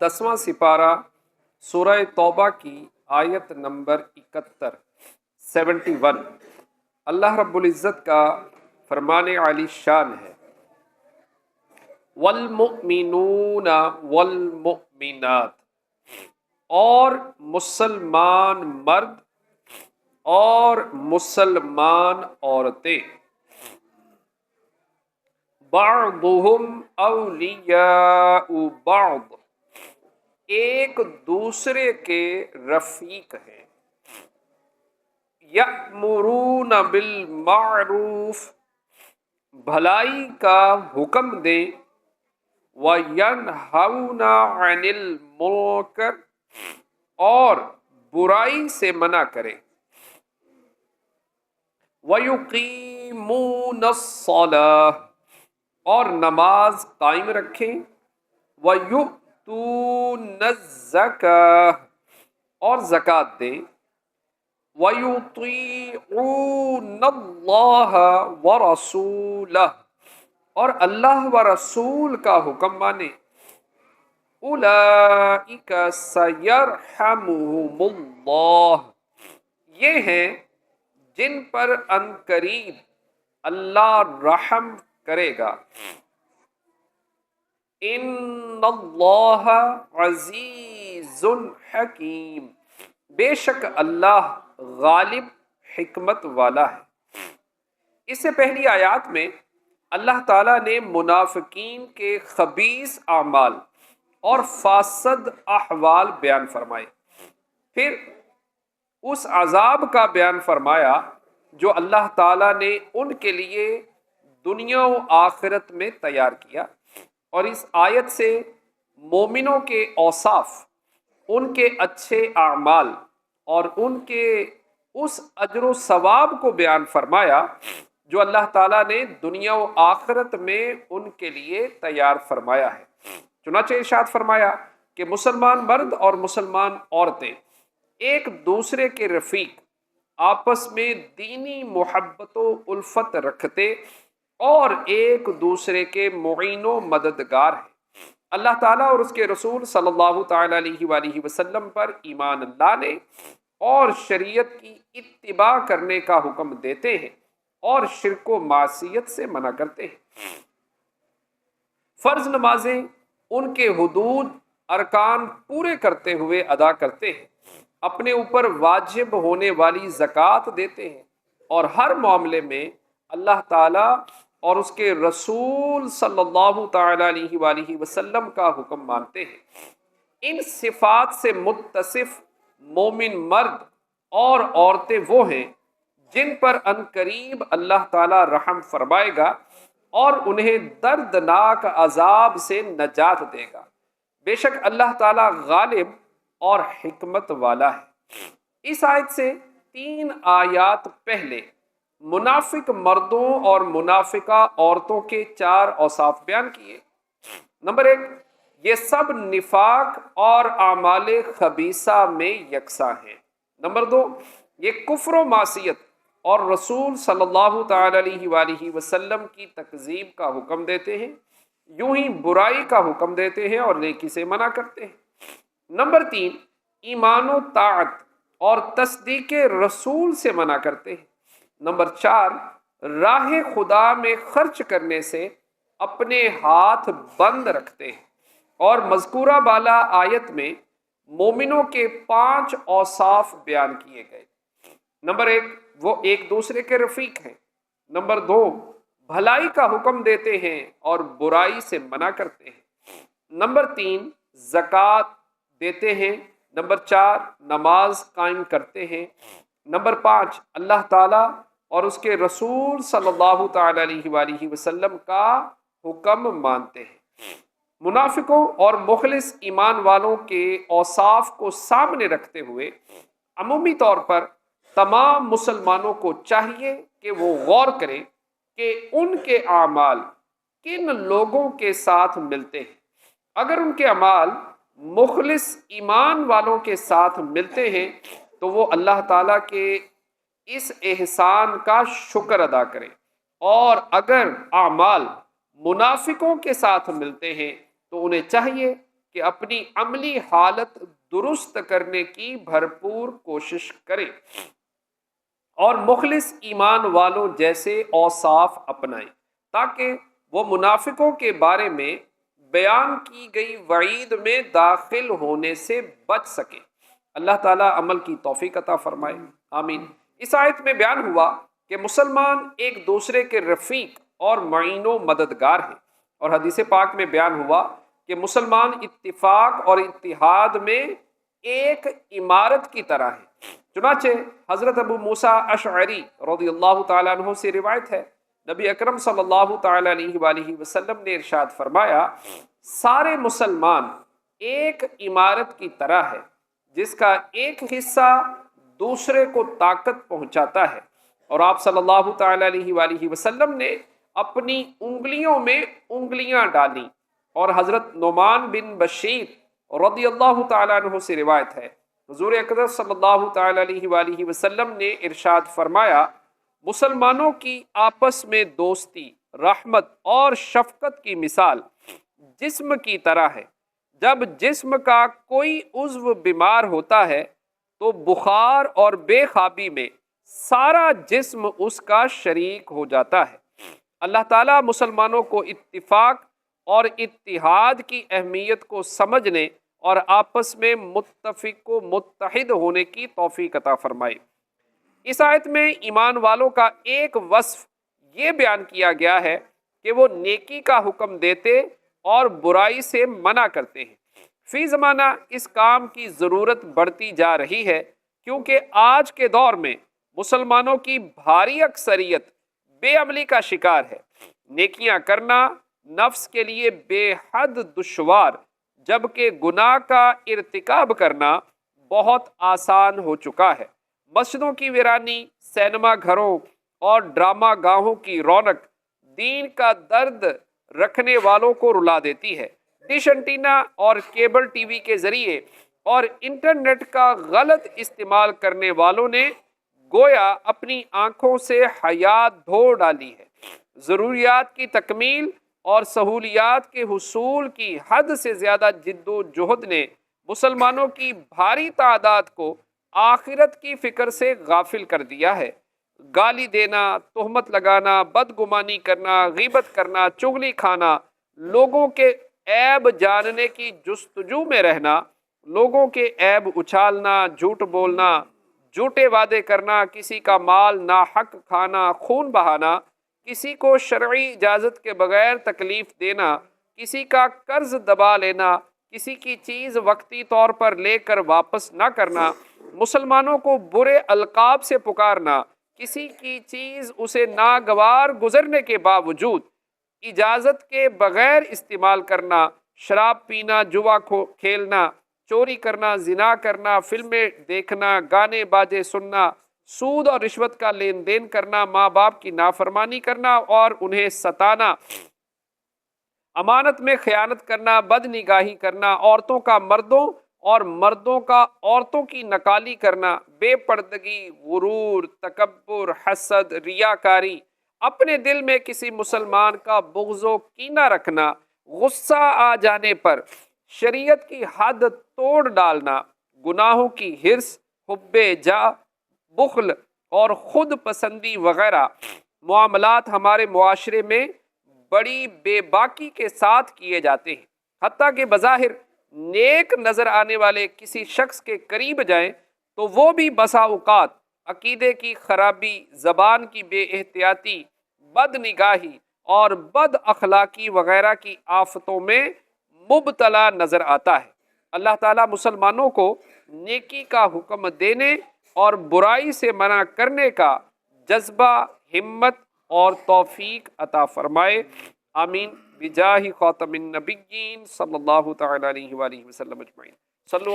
10واں سپارہ سورہ توبہ کی آیت نمبر 71 اللہ رب العزت کا فرمان عالی شان ہے، والمؤمنون والمؤمنات، اور مسلمان مرد اور مسلمان عورتیں، بعضهم اولیاء بعض، ایک دوسرے کے رفیق ہیں، یأمرون بالمعروف، بھلائی کا حکم دیں، وینہون عن المنکر، اور برائی سے منع کریں، ویقیمون الصلاۃ، اور نماز قائم رکھیں، ویؤتون الزکاۃ، اور زکوٰۃ دیں، وَيُطِيعُونَ اللَّهَ وَرَسُولَهُ، اور اللہ و رسول کا حکم مانیں، أُولَئِكَ سَيَرْحَمُهُمُ اللَّهُ، یہ ہیں جن پر عنقریب اللہ رحم کرے گا، إِنَّ اللَّهَ عَزِيزٌ حَكِيمٌ، بے شک اللہ غالب حکمت والا ہے۔ اس سے پہلی آیات میں اللہ تعالیٰ نے منافقین کے خبیث اعمال اور فاسد احوال بیان فرمائے، پھر اس عذاب کا بیان فرمایا جو اللہ تعالیٰ نے ان کے لیے دنیا و آخرت میں تیار کیا، اور اس آیت سے مومنوں کے اوصاف، ان کے اچھے اعمال اور ان کے اس اجر و ثواب کو بیان فرمایا جو اللہ تعالیٰ نے دنیا و آخرت میں ان کے لیے تیار فرمایا ہے۔ چنانچہ ارشاد فرمایا کہ مسلمان مرد اور مسلمان عورتیں ایک دوسرے کے رفیق، آپس میں دینی محبت و الفت رکھتے اور ایک دوسرے کے معین و مددگار ہیں۔ اللہ تعالیٰ اور اس کے رسول صلی اللہ تعالیٰ علیہ وآلہ وسلم پر ایمان لانے اور شریعت کی اتباع کرنے کا حکم دیتے ہیں اور شرک و معصیت سے منع کرتے ہیں۔ فرض نمازیں ان کے حدود ارکان پورے کرتے ہوئے ادا کرتے ہیں، اپنے اوپر واجب ہونے والی زکوٰۃ دیتے ہیں، اور ہر معاملے میں اللہ تعالیٰ اور اس کے رسول صلی اللہ تعالیٰ علیہ وآلہ وسلم کا حکم مانتے ہیں۔ ان صفات سے متصف مومن مرد اور عورتیں وہ ہیں جن پر عنقریب اللہ تعالیٰ رحم فرمائے گا اور انہیں دردناک عذاب سے نجات دے گا، بے شک اللہ تعالیٰ غالب اور حکمت والا ہے۔ اس آیت سے 3 آیات پہلے منافق مردوں اور منافقہ عورتوں کے 4 اوصاف بیان کیے۔ نمبر 1، یہ سب نفاق اور اعمال خبیثہ میں یکساں ہیں۔ نمبر 2، یہ کفر و معصیت اور رسول صلی اللہ تعالی علیہ وآلہ وسلم کی تکذیب کا حکم دیتے ہیں، یوں ہی برائی کا حکم دیتے ہیں اور نیکی سے منع کرتے ہیں۔ نمبر 3، ایمان و طاعت اور تصدیق رسول سے منع کرتے ہیں۔ نمبر 4، راہ خدا میں خرچ کرنے سے اپنے ہاتھ بند رکھتے ہیں۔ اور مذکورہ بالا آیت میں مومنوں کے 5 اوصاف بیان کیے گئے۔ نمبر 1، وہ ایک دوسرے کے رفیق ہیں۔ نمبر 2، بھلائی کا حکم دیتے ہیں اور برائی سے منع کرتے ہیں۔ نمبر 3، زکوٰۃ دیتے ہیں۔ نمبر 4، نماز قائم کرتے ہیں۔ نمبر 5، اللہ تعالیٰ اور اس کے رسول صلی اللہ تعالی علیہ وآلہ وسلم کا حکم مانتے ہیں۔ منافقوں اور مخلص ایمان والوں کے اوصاف کو سامنے رکھتے ہوئے عمومی طور پر تمام مسلمانوں کو چاہیے کہ وہ غور کریں کہ ان کے اعمال کن لوگوں کے ساتھ ملتے ہیں۔ اگر ان کے اعمال مخلص ایمان والوں کے ساتھ ملتے ہیں تو وہ اللہ تعالیٰ کے اس احسان کا شکر ادا کریں، اور اگر اعمال منافقوں کے ساتھ ملتے ہیں تو انہیں چاہیے کہ اپنی عملی حالت درست کرنے کی بھرپور کوشش کریں اور مخلص ایمان والوں جیسے اوصاف اپنائیں تاکہ وہ منافقوں کے بارے میں بیان کی گئی وعید میں داخل ہونے سے بچ سکیں۔ اللہ تعالیٰ عمل کی توفیق عطا فرمائے، آمین۔ اس آیت میں بیان ہوا کہ مسلمان ایک دوسرے کے رفیق اور معین و مددگار ہیں، اور حدیث پاک میں بیان ہوا کہ مسلمان اتفاق اور اتحاد میں ایک عمارت کی طرح ہے۔ چنانچہ حضرت ابو موسیٰ اشعری رضی اللہ تعالیٰ عنہ سے روایت ہے، نبی اکرم صلی اللہ تعالیٰ علیہ وآلہ وسلم نے ارشاد فرمایا، سارے مسلمان ایک عمارت کی طرح ہے جس کا ایک حصہ دوسرے کو طاقت پہنچاتا ہے۔ اور آپ صلی اللہ تعالیٰ علیہ وآلہ وسلم نے اپنی انگلیوں میں انگلیاں ڈالیں، اور حضرت نعمان بن بشیر رضی اللہ تعالیٰ عنہ سے روایت ہے، حضور اکرم صلی اللہ تعالیٰ علیہ وآلہ وسلم نے ارشاد فرمایا، مسلمانوں کی آپس میں دوستی، رحمت اور شفقت کی مثال جسم کی طرح ہے۔ جب جسم کا کوئی عضو بیمار ہوتا ہے تو بخار اور بے خوابی میں سارا جسم اس کا شریک ہو جاتا ہے۔ اللہ تعالیٰ مسلمانوں کو اتفاق اور اتحاد کی اہمیت کو سمجھنے اور آپس میں متفق و متحد ہونے کی توفیق عطا فرمائے۔ اس آیت میں ایمان والوں کا ایک وصف یہ بیان کیا گیا ہے کہ وہ نیکی کا حکم دیتے اور برائی سے منع کرتے ہیں۔ فی زمانہ اس کام کی ضرورت بڑھتی جا رہی ہے، کیونکہ آج کے دور میں مسلمانوں کی بھاری اکثریت بے عملی کا شکار ہے۔ نیکیاں کرنا نفس کے لیے بے حد دشوار، جبکہ گناہ کا ارتکاب کرنا بہت آسان ہو چکا ہے۔ مسجدوں کی ویرانی، سینما گھروں اور ڈرامہ گاہوں کی رونق دین کا درد رکھنے والوں کو رلا دیتی ہے۔ ڈش انٹینا اور کیبل ٹی وی کے ذریعے اور انٹرنیٹ کا غلط استعمال کرنے والوں نے گویا اپنی آنکھوں سے حیات دھو ڈالی ہے۔ ضروریات کی تکمیل اور سہولیات کے حصول کی حد سے زیادہ جد و جہد نے مسلمانوں کی بھاری تعداد کو آخرت کی فکر سے غافل کر دیا ہے۔ گالی دینا، تہمت لگانا، بدگمانی کرنا، غیبت کرنا، چغلی کھانا، لوگوں کے عیب جاننے کی جستجو میں رہنا، لوگوں کے عیب اچھالنا، جھوٹ بولنا، جھوٹے وعدے کرنا، کسی کا مال ناحق کھانا، خون بہانا، کسی کو شرعی اجازت کے بغیر تکلیف دینا، کسی کا قرض دبا لینا، کسی کی چیز وقتی طور پر لے کر واپس نہ کرنا، مسلمانوں کو برے القاب سے پکارنا، کسی کی چیز اسے ناگوار گزرنے کے باوجود اجازت کے بغیر استعمال کرنا، شراب پینا، جوا کھیلنا، چوری کرنا، زنا کرنا، فلمیں دیکھنا، گانے باجے سننا، سود اور رشوت کا لین دین کرنا، ماں باپ کی نافرمانی کرنا اور انہیں ستانا، امانت میں خیانت کرنا، بد نگاہی کرنا، عورتوں کا مردوں اور مردوں کا عورتوں کی نکالی کرنا، بے پردگی، غرور، تکبر، حسد، ریاکاری، اپنے دل میں کسی مسلمان کا بغض و کینہ رکھنا، غصہ آ جانے پر شریعت کی حد توڑ ڈالنا، گناہوں کی ہرس، حب جاہ، بخل اور خود پسندی وغیرہ معاملات ہمارے معاشرے میں بڑی بے باکی کے ساتھ کیے جاتے ہیں۔ حتیٰ کہ بظاہر نیک نظر آنے والے کسی شخص کے قریب جائیں تو وہ بھی بسا اوقات عقیدے کی خرابی، زبان کی بے احتیاطی، بد نگاہی اور بد اخلاقی وغیرہ کی آفتوں میں مبتلا نظر آتا ہے۔ اللہ تعالیٰ مسلمانوں کو نیکی کا حکم دینے اور برائی سے منع کرنے کا جذبہ، ہمت اور توفیق عطا فرمائے، آمین، بجاہ خاتم النبیین صلی اللہ تعالی علیہ وآلہ وسلم اجمعین۔ صلو